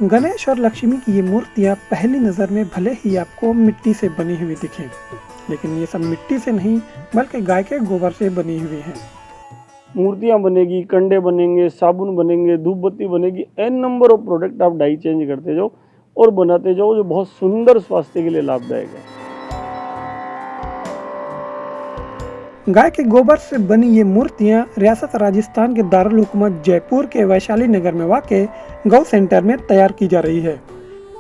गणेश और लक्ष्मी की ये मूर्तियाँ पहली नज़र में भले ही आपको मिट्टी से बनी हुई दिखें, लेकिन ये सब मिट्टी से नहीं बल्कि गाय के गोबर से बनी हुई हैं। मूर्तियाँ बनेगी, कंडे बनेंगे, साबुन बनेंगे, धूप बत्ती बनेगी, एन नंबर ऑफ प्रोडक्ट आप डाई चेंज करते जाओ और बनाते जाओ, जो बहुत सुंदर स्वास्थ्य के लिए लाभदायक है। गाय के गोबर से बनी ये मूर्तियाँ रियासत राजस्थान के दारुल हुकूमत जयपुर के वैशाली नगर में वाक़ गौ सेंटर में तैयार की जा रही है,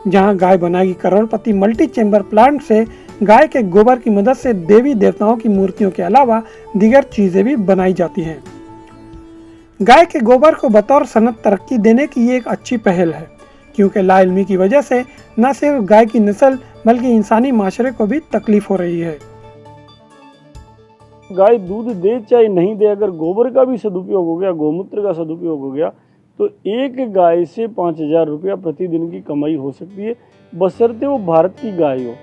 जहां गाय बनाएगी करोड़पति मल्टी चैम्बर प्लांट से गाय के गोबर की मदद से देवी देवताओं की मूर्तियों के अलावा दीगर चीजें भी बनाई जाती हैं। गाय के गोबर को बतौर सनत तरक्की देने की ये एक अच्छी पहल है, क्योंकि लाइल्मी की वजह से न सिर्फ गाय की नस्ल बल्कि इंसानी माशरे को भी तकलीफ हो रही है। गाय दूध दे चाहे नहीं दे, अगर गोबर का भी सदुपयोग हो गया, गौमूत्र का सदुपयोग हो गया, तो एक गाय से 5,000 रुपया प्रतिदिन की कमाई हो सकती है, बशर्ते वो भारत की गाय हो।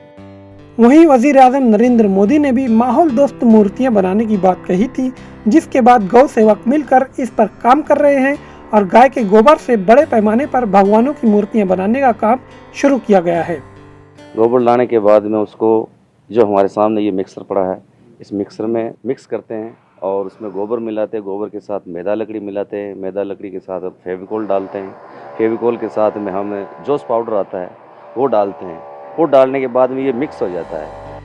वहीं वजीर आजम नरेंद्र मोदी ने भी माहौल दोस्त मूर्तियां बनाने की बात कही थी, जिसके बाद गौ सेवक मिलकर इस पर काम कर रहे हैं और गाय के गोबर से बड़े पैमाने पर भगवानों की मूर्तियां बनाने का काम शुरू किया गया है। गोबर लाने के बाद में उसको, जो हमारे सामने ये मिक्सर पड़ा है, इस मिक्सर में मिक्स करते हैं और उसमें गोबर मिलाते हैं, गोबर के साथ मैदा लकड़ी मिलाते हैं, मैदा लकड़ी के साथ फेविकोल डालते हैं, फेविकोल के साथ में हम जोस पाउडर आता है वो डालते हैं, वो डालने के बाद में ये मिक्स हो जाता है।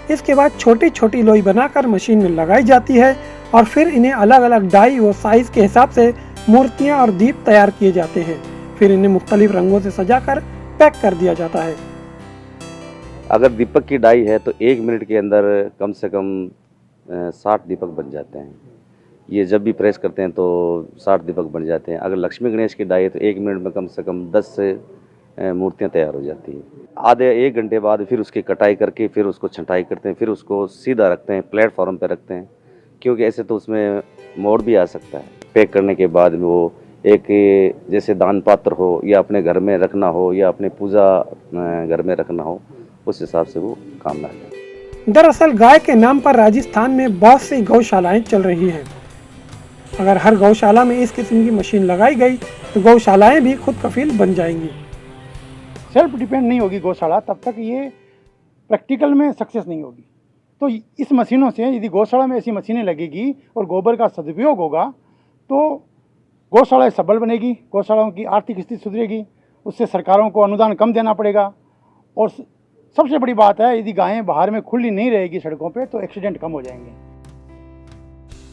इसके बाद छोटी छोटी लोई बनाकर मशीन में लगाई जाती है और फिर इन्हें अलग अलग डाई व साइज के हिसाब से मूर्तियां और दीप तैयार किए जाते हैं। फिर इन्हें मुख्तलिफ रंगों से सजाकर पैक कर दिया जाता है। अगर दीपक की डाई है तो 1 मिनट के अंदर कम से कम 60 दीपक बन जाते हैं। ये जब भी प्रेस करते हैं तो 60 दीपक बन जाते हैं। अगर लक्ष्मी गणेश की डाई है तो 1 मिनट में कम से कम 10 से मूर्तियां तैयार हो जाती हैं। आधे 1 घंटे बाद फिर उसकी कटाई करके फिर उसको छंटाई करते हैं, फिर उसको सीधा रखते हैं, प्लेटफॉर्म पे रखते हैं, क्योंकि ऐसे तो उसमें मोड़ भी आ सकता है। पैक करने के बाद में वो एक जैसे दान पात्र हो या अपने घर में रखना हो या अपने पूजा घर में रखना हो, उस हिसाब से वो काम ना है। दरअसल गाय के नाम पर राजस्थान में बहुत सी गौशालाएं चल रही हैं। अगर हर गौशाला में इस किस्म की मशीन लगाई गई तो गौशालाएं भी खुद कफील बन जाएंगी। सेल्फ डिपेंड नहीं होगी गौशाला, तब तक ये प्रैक्टिकल में सक्सेस नहीं होगी। तो इस मशीनों से, यदि गौशाला में ऐसी मशीनें लगेगी और गोबर का सदुपयोग होगा तो गौशाला सबल बनेगी, गौशालाओं की आर्थिक स्थिति सुधरेगी, उससे सरकारों को अनुदान कम देना पड़ेगा। और सबसे बड़ी बात है, यदि गायें बाहर में खुली नहीं रहेगी सड़कों पे तो एक्सीडेंट कम हो जाएंगे।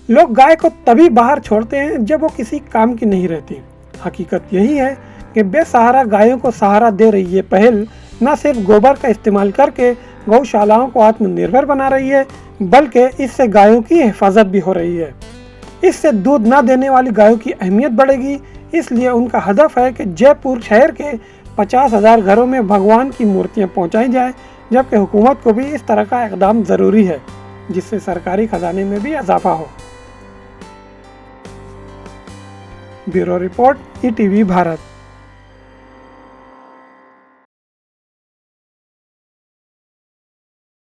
लोग गाय को तभी बाहर छोड़ते हैं जब वो किसी काम की नहीं रहती। हकीकत यही है कि बेसहारा गायों को सहारा दे रही ये पहल न सिर्फ गोबर का इस्तेमाल करके गौशालाओं को आत्मनिर्भर बना रही है, बल्कि इससे गायों की हिफाजत भी हो रही है। इससे दूध न देने वाली गायों की अहमियत बढ़ेगी। इसलिए उनका हदफ है कि जयपुर शहर के 50,000 घरों में भगवान की मूर्तियां पहुंचाई जाएं, जबकि हुकूमत को भी इस तरह का इकदाम ज़रूरी है, जिससे सरकारी खजाने में भी इजाफा हो। Bureau report, ETV Bharat.